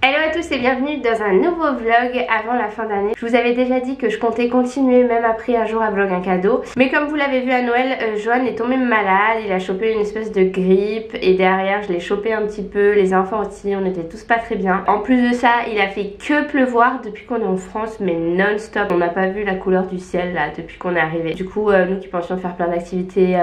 Hello à tous et bienvenue dans un nouveau vlog avant la fin d'année. Je vous avais déjà dit que je comptais continuer même après un jour à vlog un cadeau. Mais comme vous l'avez vu à Noël, Johan est tombé malade, il a chopé une espèce de grippe et derrière je l'ai chopé un petit peu, les enfants aussi, on était tous pas très bien. En plus de ça, il a fait que pleuvoir depuis qu'on est en France mais non-stop. On n'a pas vu la couleur du ciel là depuis qu'on est arrivé. Du coup, nous qui pensions faire plein d'activités,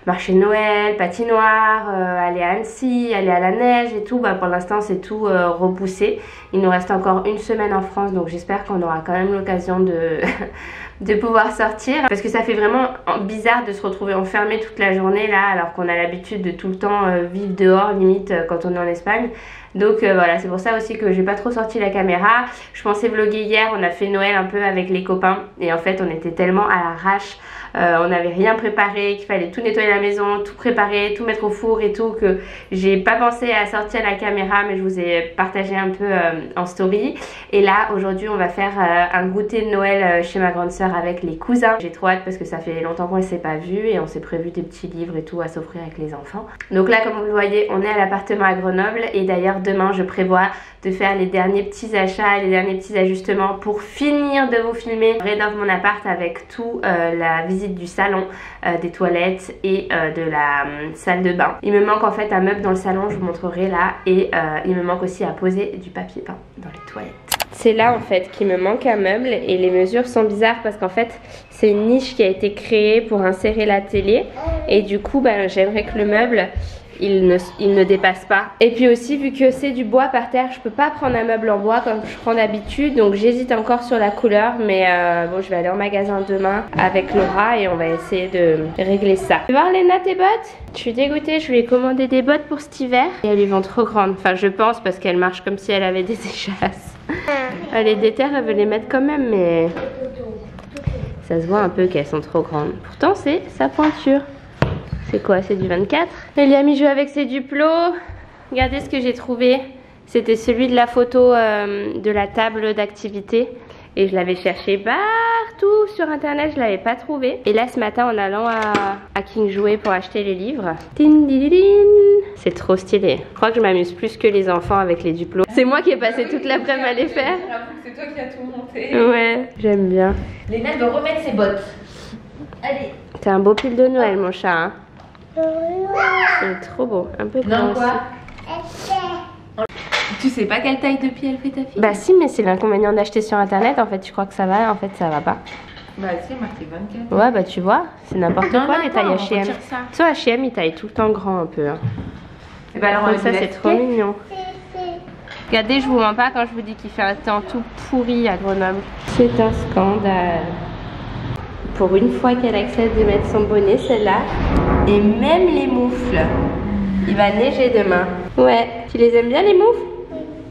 marché de Noël, patinoire, aller à Annecy, aller à la neige et tout, bah pour l'instant c'est tout repoussé. Il nous reste encore une semaine en France, donc j'espère qu'on aura quand même l'occasion de pouvoir sortir, parce que ça fait vraiment bizarre de se retrouver enfermé toute la journée là, alors qu'on a l'habitude de tout le temps vivre dehors limite quand on est en Espagne. Donc voilà, c'est pour ça aussi que j'ai pas trop sorti la caméra. Je pensais vlogger hier, on a fait Noël un peu avec les copains et en fait on était tellement à l'arrache, on n'avait rien préparé, qu'il fallait tout nettoyer la maison, tout préparer, tout mettre au four et tout, que j'ai pas pensé à sortir la caméra, mais je vous ai partagé un peu en story. Et là aujourd'hui on va faire un goûter de Noël chez ma grande soeur avec les cousins. J'ai trop hâte parce que ça fait longtemps qu'on ne s'est pas vu et on s'est prévu des petits livres et tout à s'offrir avec les enfants. Donc là comme vous le voyez, on est à l'appartement à Grenoble et d'ailleurs demain je prévois de faire les derniers petits achats, les derniers petits ajustements pour finir de vous filmer. Je rénove mon appart avec tout la visite du salon, des toilettes et de la salle de bain. Il me manque en fait un meuble dans le salon, je vous montrerai là, et il me manque aussi à poser du papier peint dans les toilettes. C'est là en fait qu'il me manque un meuble et les mesures sont bizarres parce qu'en fait c'est une niche qui a été créée pour insérer la télé et du coup bah, j'aimerais que le meuble il ne dépasse pas. Et puis aussi vu que c'est du bois par terre, je peux pas prendre un meuble en bois comme je prends d'habitude, donc j'hésite encore sur la couleur, mais bon je vais aller en magasin demain avec Laura et on va essayer de régler ça. Tu veux voir Léna tes bottes? Je suis dégoûtée, je lui ai commandé des bottes pour cet hiver et elles lui vont trop grandes, enfin je pense parce qu'elles marchent comme si elle avait des échasses. Elle est déterre, elle veut les mettre quand même mais ça se voit un peu qu'elles sont trop grandes. Pourtant c'est sa pointure. C'est quoi? C'est du 24. Eliam joue avec ses duplos. Regardez ce que j'ai trouvé. C'était celui de la photo de la table d'activité. Et je l'avais cherché partout sur internet, je l'avais pas trouvé. Et là ce matin en allant à King Jouet pour acheter les livres. C'est trop stylé. Je crois que je m'amuse plus que les enfants avec les duplos. C'est moi qui ai passé toute l'après-midi à les faire. C'est toi qui as tout monté. Ouais, j'aime bien. Léna veut remettre ses bottes. Allez. T'es un beau pull de Noël mon chat hein. Il est trop beau, un peu grand aussi. Tu sais pas quelle taille de pied elle fait ta fille? Bah si, mais c'est l'inconvénient d'acheter sur internet. En fait tu crois que ça va, en fait ça va pas. Bah c'est marqué 24. Ouais bah tu vois, c'est n'importe quoi les tailles H&M. Toi H&M il taille tout le temps grand un peu hein. Et bah alors ça c'est trop mignon. Regardez, je vous mens pas quand je vous dis qu'il fait un temps tout pourri à Grenoble. C'est un scandale. Pour une fois qu'elle accepte de mettre son bonnet, celle-là. Et même les moufles. Il va neiger demain. Ouais. Tu les aimes bien les moufles?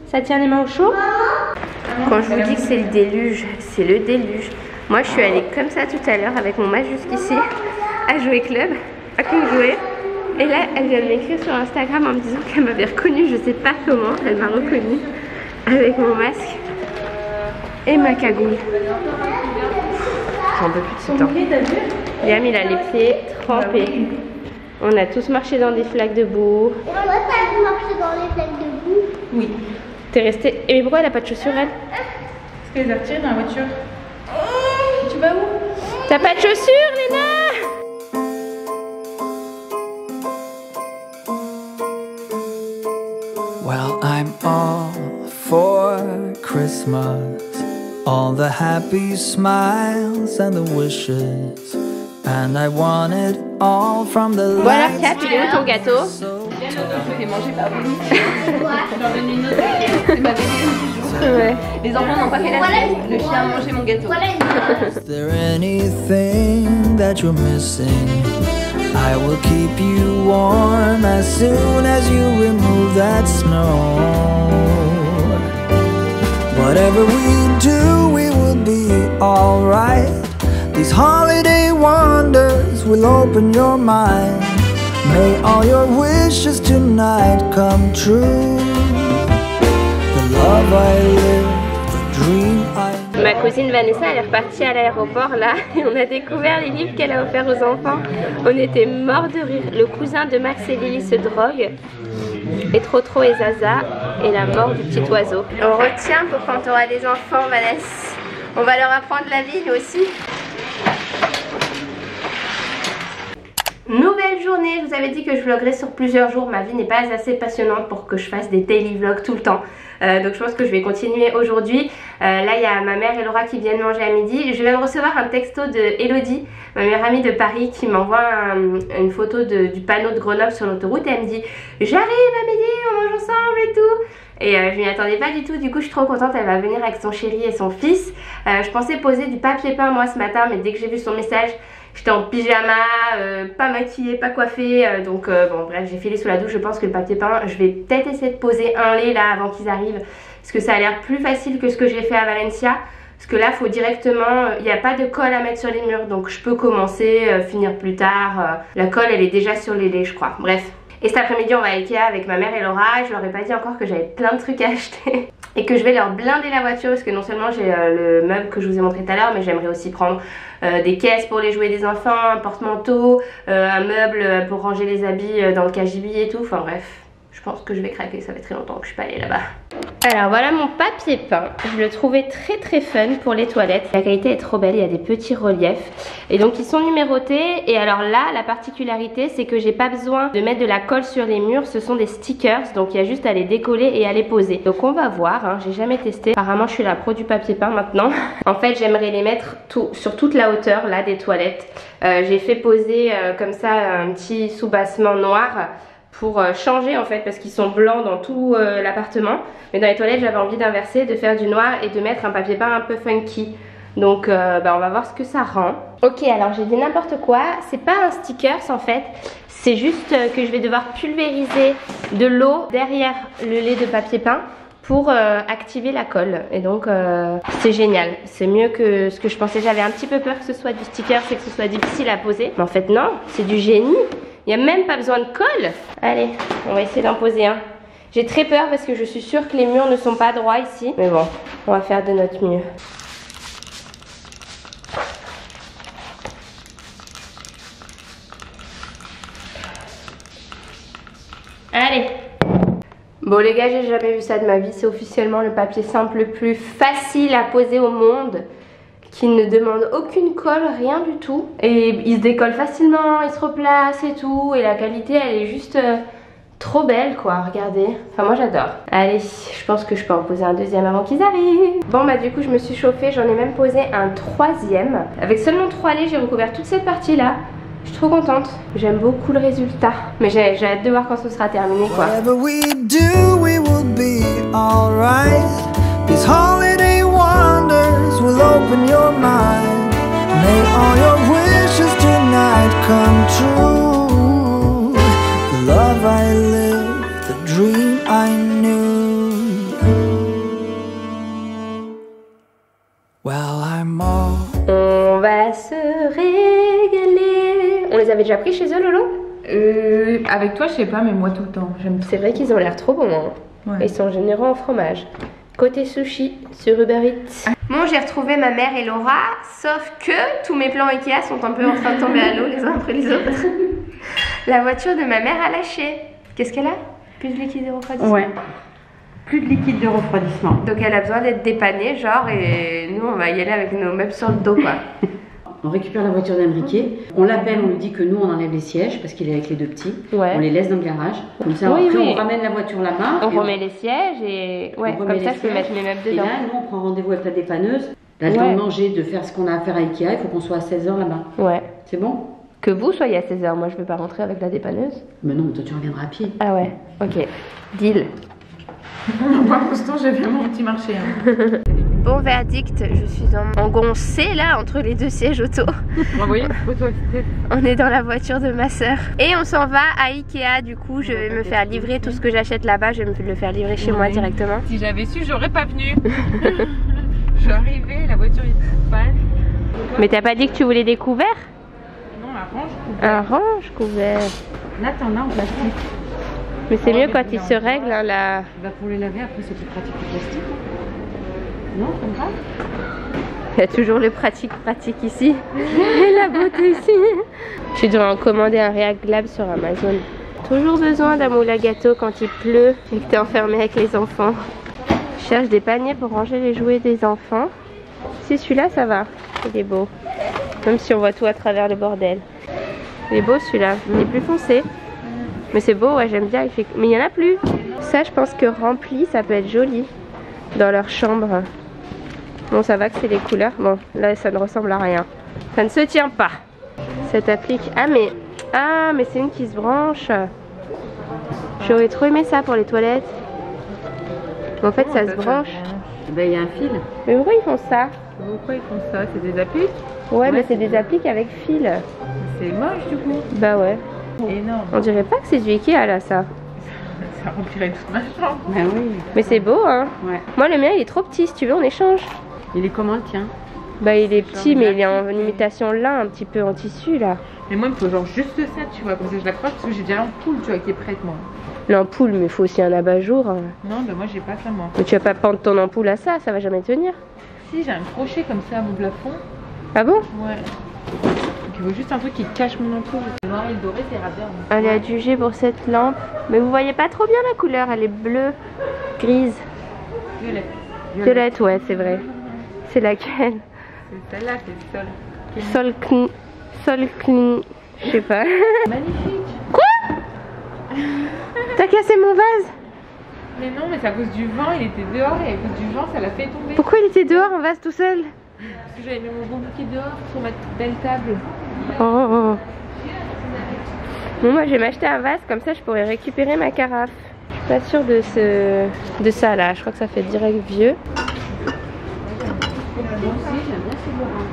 Ça tient les mains au chaud? Quand je vous dis que c'est le déluge, c'est le déluge. Moi je suis allée comme ça tout à l'heure avec mon masque jusqu'ici à Jouer Club, à King Jouet. Et là elle vient de m'écrire sur Instagram en me disant qu'elle m'avait reconnue, je sais pas comment, elle m'a reconnue avec mon masque et ma cagoule. J'en peux plus de ce temps. Liam il a les pieds trempés. On a tous marché dans des flaques de boue. Et moi t'as marché dans les flaques de boue? Oui. T'es restée. Et pourquoi elle a pas de chaussures elle? Parce qu'elle les a retirées dans la voiture. Tu vas où? T'as pas de chaussures Léna? Well, I'm all for Christmas. All the happy smiles and the wishes, and I want it all from the Bon alors Cap, il est où ton gâteau? Je l'ai mangé par vous. J'en donne une autre. C'est ma bébé. Ouais. Les enfants n'ont pas fait la sieste. Le chien a mangé mon gâteau. Is there anything that you're missing? I will keep you warm as soon as you remove that snow. Whatever we do, we will be alright. These holiday wonders will open your mind. May all your wishes tonight come true. The love I live, the dream I... Ma cousine Vanessa elle est repartie à l'aéroport là et on a découvert les livres qu'elle a offerts aux enfants. On était morts de rire. Le cousin de Max et Lily se drogue et Trotro et Zaza et la mort du petit oiseau. On retient pour quand tu auras des enfants, Vanessa. On va leur apprendre la vie, nous aussi. Nouvelle journée, je vous avais dit que je vloggerais sur plusieurs jours. Ma vie n'est pas assez passionnante pour que je fasse des daily vlogs tout le temps. Donc je pense que je vais continuer aujourd'hui. Là il y a ma mère et Laura qui viennent manger à midi. Je viens de recevoir un texto de Elodie, ma meilleure amie de Paris, qui m'envoie une photo du panneau de Grenoble sur l'autoroute. Et elle me dit j'arrive à midi, on mange ensemble et tout. Et je m'y attendais pas du tout, du coup je suis trop contente, elle va venir avec son chéri et son fils. Je pensais poser du papier peint moi ce matin, mais dès que j'ai vu son message, j'étais en pyjama, pas maquillée, pas coiffée, donc bon bref, j'ai filé sous la douche. Je pense que le papier peint, je vais peut-être essayer de poser un lait là avant qu'ils arrivent, parce que ça a l'air plus facile que ce que j'ai fait à Valencia. Parce que là, il faut directement, il n'y a pas de colle à mettre sur les murs, donc je peux commencer, finir plus tard. La colle, elle est déjà sur les laits, je crois. Bref. Et cet après-midi, on va à Ikea avec ma mère et Laura. Je leur ai pas dit encore que j'avais plein de trucs à acheter et que je vais leur blinder la voiture, parce que non seulement j'ai le meuble que je vous ai montré tout à l'heure, mais j'aimerais aussi prendre des caisses pour les jouets des enfants, un porte-manteau, un meuble pour ranger les habits dans le cagibi et tout. Enfin bref, je pense que je vais craquer, ça fait très longtemps que je suis pas allée là-bas. Alors voilà mon papier peint, je le trouvais très fun pour les toilettes. La qualité est trop belle, il y a des petits reliefs. Et donc ils sont numérotés. Et alors là, la particularité, c'est que j'ai pas besoin de mettre de la colle sur les murs. Ce sont des stickers, donc il y a juste à les décoller et à les poser. Donc on va voir, hein. J'ai jamais testé. Apparemment je suis la pro du papier peint maintenant. En fait j'aimerais les mettre sur toute la hauteur là des toilettes. J'ai fait poser comme ça un petit soubassement noir pour changer en fait, parce qu'ils sont blancs dans tout l'appartement. Mais dans les toilettes j'avais envie d'inverser, de faire du noir et de mettre un papier peint un peu funky. Donc on va voir ce que ça rend. Ok, alors j'ai dit n'importe quoi, c'est pas un stickers en fait, c'est juste que je vais devoir pulvériser de l'eau derrière le lait de papier peint pour activer la colle. Et donc c'est génial, c'est mieux que ce que je pensais. J'avais un petit peu peur que ce soit du sticker, c'est que ce soit difficile à poser, mais en fait non, c'est du génie. Il n'y a même pas besoin de colle. Allez, on va essayer d'en poser un. J'ai très peur parce que je suis sûre que les murs ne sont pas droits ici, mais bon, on va faire de notre mieux. Allez. Bon les gars, j'ai jamais vu ça de ma vie. C'est officiellement le papier simple le plus facile à poser au monde, qui ne demande aucune colle, rien du tout. Et il se décolle facilement, il se replace et tout. Et la qualité, elle est juste trop belle quoi, regardez. Enfin moi j'adore. Allez, je pense que je peux en poser un deuxième avant qu'ils arrivent. Bon bah du coup je me suis chauffée, j'en ai même posé un troisième. Avec seulement 3 laits, j'ai recouvert toute cette partie là. Je suis trop contente, j'aime beaucoup le résultat. Mais j'ai hâte de voir quand ce sera terminé quoi. These holiday wonders will open your mind. May all your wishes tonight come true. The love I lived, the dream I knew. Well, I'm all. On va se régaler. On les avait déjà pris chez eux, Lolo? Avec toi, je sais pas, mais moi tout le temps. J'aime trop. C'est vrai qu'ils ont l'air trop bons. Hein. Ouais. Ils sont généreux en fromage. Côté sushi sur Uber Eats. Bon, j'ai retrouvé ma mère et Laura, sauf que tous mes plans Ikea sont un peu en train de tomber à l'eau les uns après les autres. La voiture de ma mère a lâché. Qu'est-ce qu'elle a? Plus de liquide de refroidissement. Ouais. Plus de liquide de refroidissement. Donc elle a besoin d'être dépannée, genre, et nous on va y aller avec nos meubles sur le dos, quoi. On récupère la voiture d'Enrique, on l'appelle, on lui dit que nous on enlève les sièges parce qu'il est avec les deux petits, on les laisse dans le garage, comme ça après on ramène la voiture là-bas. On remet les sièges et comme ça je peux mettre mes meubles dedans. Et là nous on prend rendez-vous avec la dépanneuse, là le temps de manger, de faire ce qu'on a à faire à Ikea, il faut qu'on soit à 16h là-bas. Ouais. C'est bon? Que vous soyez à 16h, moi je vais pas rentrer avec la dépanneuse. Mais non, toi tu reviendras à pied. Ah ouais, ok, deal. Moi pour l'instant j'ai fait mon petit marché. Hein. Bon verdict, je suis engoncée là entre les deux sièges auto. On est dans la voiture de ma soeur. Et on s'en va à Ikea, du coup je vais me faire livrer tout ce que j'achète là-bas, je vais me le faire livrer chez moi directement. Si j'avais su, j'aurais pas venu. Je suis arrivée, la voiture est panne. Mais t'as pas dit que tu voulais des couverts? Non, un range couvert. Un range couvert. Là t'en as en plastique. Mais c'est mieux quand ils se règlent hein, là. Bah pour les laver après c'est plus pratique que le plastique. Non, comme ça. Il y a toujours le pratique ici. Et la beauté ici. Je dois en commander un réglable sur Amazon. Toujours besoin d'un moule à gâteau quand il pleut et que t'es enfermé avec les enfants. Je cherche des paniers pour ranger les jouets des enfants. Si celui-là ça va, il est beau. Même si on voit tout à travers le bordel. Il est beau celui-là, il est plus foncé. Mais c'est beau, ouais, j'aime bien. Mais il n'y en a plus. Ça, je pense que rempli, ça peut être joli dans leur chambre. Bon, ça va que c'est les couleurs. Bon, là, ça ne ressemble à rien. Ça ne se tient pas. Cette applique. Ah, mais c'est une qui se branche. J'aurais trop aimé ça pour les toilettes. En fait, ça se branche. Ben, il y a un fil. Mais pourquoi ils font ça? Pourquoi ils font ça? C'est des appliques? Ouais, mais c'est des appliques avec fil. C'est moche du coup. Bah ouais. Énorme. On dirait pas que c'est du Ikea là, ça. Ça remplirait toute ma chambre. Ben oui. Mais c'est beau, hein. Ouais. Moi, le mien, il est trop petit. Si tu veux, on échange. Il est comment le tien? Bah, il est petit, mais il est en imitation lin, un petit peu en tissu là. Mais moi, il me faut genre juste ça, tu vois. Comme ça, je l'accroche parce que j'ai déjà l'ampoule, tu vois, qui est prête, moi. L'ampoule, mais il faut aussi un abat-jour. Hein. Non, bah moi, j'ai pas ça, moi. Mais tu vas pas pendre ton ampoule à ça va jamais tenir. Si, j'ai un crochet comme ça à mon plafond. Ah bon? Ouais. Donc, il faut juste un truc qui cache mon ampoule. Le noir et le doré, c'est bien. Elle est adjugée pour cette lampe. Mais vous voyez pas trop bien la couleur, elle est bleue, grise. Violette. Violette, ouais, c'est vrai. C'est laquelle? C'est celle-là, c'est le sol. Sol clean. Je sais pas. Magnifique. Quoi? T'as cassé mon vase? Mais non, mais c'est à cause du vent, il était dehors et à cause du vent, ça l'a fait tomber. Pourquoi il était dehors en vase tout seul? Parce que j'avais mis mon bon bouquet dehors sur ma belle table. Oh. Bon, moi je vais m'acheter un vase, comme ça je pourrais récupérer ma carafe. Je suis pas sûre de ça là, je crois que ça fait direct vieux. Moi aussi, j'aime bien ce bourrin.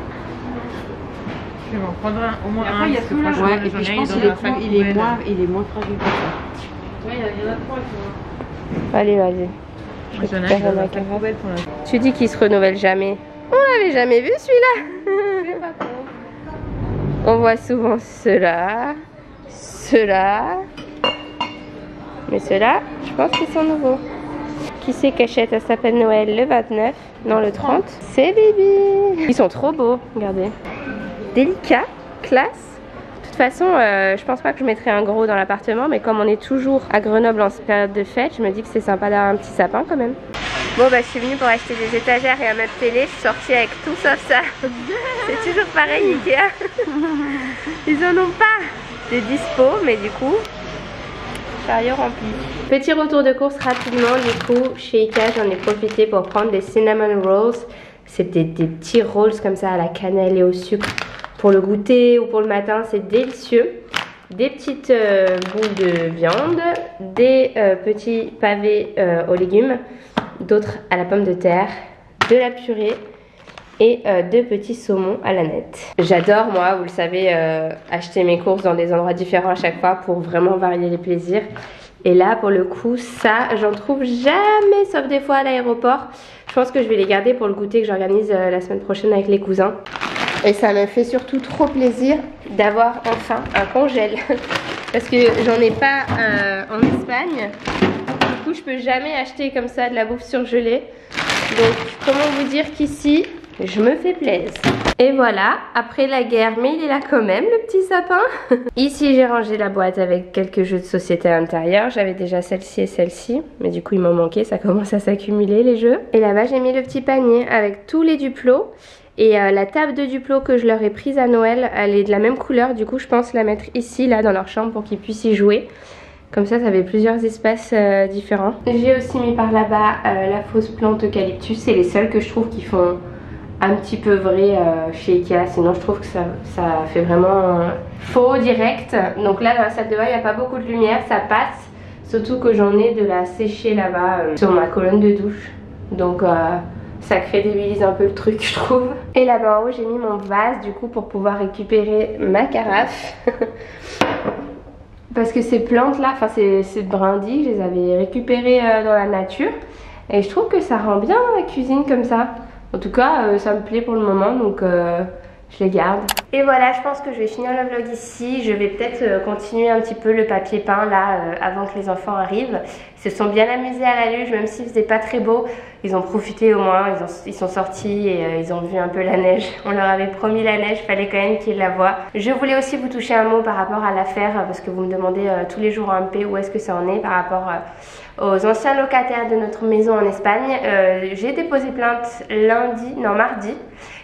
Je vais m'en prendre au moins Après, un. il y a tout là. Ouais, et puis je pense qu'il est moins fragile que ça. Ouais, il y en a trois qui vont. Allez, vas-y. Je récupère ma carafe. Tu dis qu'il se renouvelle jamais. On l'avait jamais vu celui-là. On voit souvent ceux-là, ceux-là. Mais ceux-là, je pense qu'ils sont nouveaux. Qui c'est qu'achète un sapin de Noël le 29? Non, le 30. C'est Bibi. Ils sont trop beaux, regardez. Délicat, classe. De toute façon, je pense pas que je mettrai un gros dans l'appartement, mais comme on est toujours à Grenoble en cette période de fête, je me dis que c'est sympa d'avoir un petit sapin quand même. Bon bah je suis venue pour acheter des étagères et un meuble télé, je suis sortie avec tout sauf ça. C'est toujours pareil Ikea. Ils en ont pas de dispo, mais du coup, chariot rempli. Petit retour de course rapidement, du coup chez Ikea j'en ai profité pour prendre des cinnamon rolls. C'est des petits rolls comme ça à la cannelle et au sucre. Pour le goûter ou pour le matin, c'est délicieux. Des petites boules de viande, des petits pavés aux légumes, d'autres à la pomme de terre, de la purée et de petits saumons à la nette. J'adore, moi, vous le savez, acheter mes courses dans des endroits différents à chaque fois pour vraiment varier les plaisirs. Et là, pour le coup, ça, j'en trouve jamais, sauf des fois à l'aéroport. Je pense que je vais les garder pour le goûter que j'organise la semaine prochaine avec les cousins. Et ça me fait surtout trop plaisir d'avoir enfin un congèle. Parce que j'en ai pas en Espagne. Du coup, je peux jamais acheter comme ça de la bouffe surgelée. Donc, comment vous dire qu'ici, je me fais plaisir. Et voilà, après la guerre, mais il est là quand même, le petit sapin. Ici, j'ai rangé la boîte avec quelques jeux de société à l'intérieur. J'avais déjà celle-ci et celle-ci. Mais du coup, il m'en manquait, ça commence à s'accumuler les jeux. Et là-bas, j'ai mis le petit panier avec tous les Duplo. Et la table de Duplo que je leur ai prise à Noël, elle est de la même couleur. Du coup, je pense la mettre ici, là, dans leur chambre pour qu'ils puissent y jouer. Comme ça fait plusieurs espaces différents. J'ai aussi mis par là-bas la fausse plante eucalyptus. C'est les seuls que je trouve qui font un petit peu vrai chez Ikea. Sinon, je trouve que ça fait vraiment faux, direct. Donc là, dans la salle de bain, il n'y a pas beaucoup de lumière. Ça passe. Surtout que j'en ai de la sécher là-bas sur ma colonne de douche. Donc... ça crédibilise un peu le truc, je trouve. Et là-bas en haut, j'ai mis mon vase du coup pour pouvoir récupérer ma carafe. Parce que ces plantes là, enfin ces brindilles, je les avais récupérées dans la nature. Et je trouve que ça rend bien dans la cuisine comme ça. En tout cas, ça me plaît pour le moment, donc je les garde. Et voilà, je pense que je vais finir le vlog ici. Je vais peut-être continuer un petit peu le papier peint là avant que les enfants arrivent. Ils se sont bien amusés à la luge, même s'il faisait pas très beau. Ils ont profité au moins, ils sont sortis et ils ont vu un peu la neige. On leur avait promis la neige, fallait quand même qu'ils la voient. Je voulais aussi vous toucher un mot par rapport à l'affaire, parce que vous me demandez tous les jours un peu où est-ce que ça en est par rapport aux anciens locataires de notre maison en Espagne. J'ai déposé plainte mardi.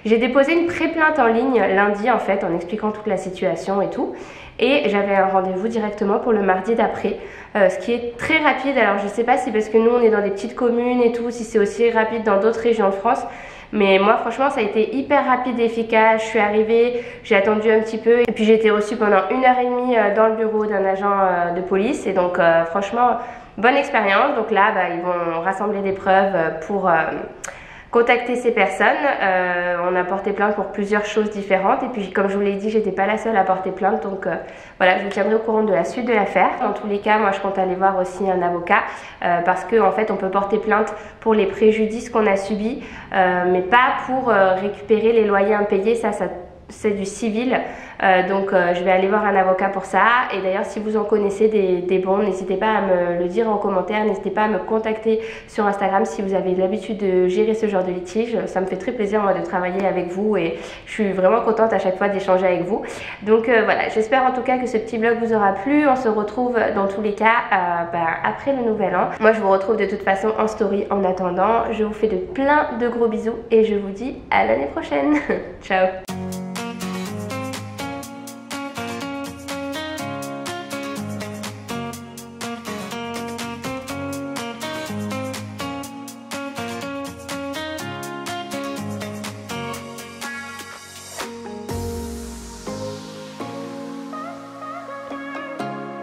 J'ai déposé une pré-plainte en ligne lundi en fait, en expliquant toute la situation et tout. Et j'avais un rendez-vous directement pour le mardi d'après, ce qui est très rapide. Alors je sais pas si parce que nous on est dans des petites communes et tout, si c'est aussi rapide dans d'autres régions de France. Mais moi franchement ça a été hyper rapide et efficace. Je suis arrivée, j'ai attendu un petit peu et puis j'ai été reçue pendant 1h30 dans le bureau d'un agent de police. Et donc franchement bonne expérience. Donc là ils vont rassembler des preuves pour contacter ces personnes. On a porté plainte pour plusieurs choses différentes et puis comme je vous l'ai dit, j'étais pas la seule à porter plainte, donc voilà, je vous tiendrai au courant de la suite de l'affaire. Dans tous les cas, moi je compte aller voir aussi un avocat parce que en fait on peut porter plainte pour les préjudices qu'on a subis mais pas pour récupérer les loyers impayés. Ça c'est du civil, donc je vais aller voir un avocat pour ça. Et d'ailleurs si vous en connaissez des bons, n'hésitez pas à me le dire en commentaire, n'hésitez pas à me contacter sur Instagram si vous avez l'habitude de gérer ce genre de litige. Ça me fait très plaisir moi de travailler avec vous et je suis vraiment contente à chaque fois d'échanger avec vous. Donc voilà, j'espère en tout cas que ce petit vlog vous aura plu. On se retrouve dans tous les cas après le nouvel an. Moi je vous retrouve de toute façon en story en attendant. Je vous fais plein de gros bisous et je vous dis à l'année prochaine. Ciao.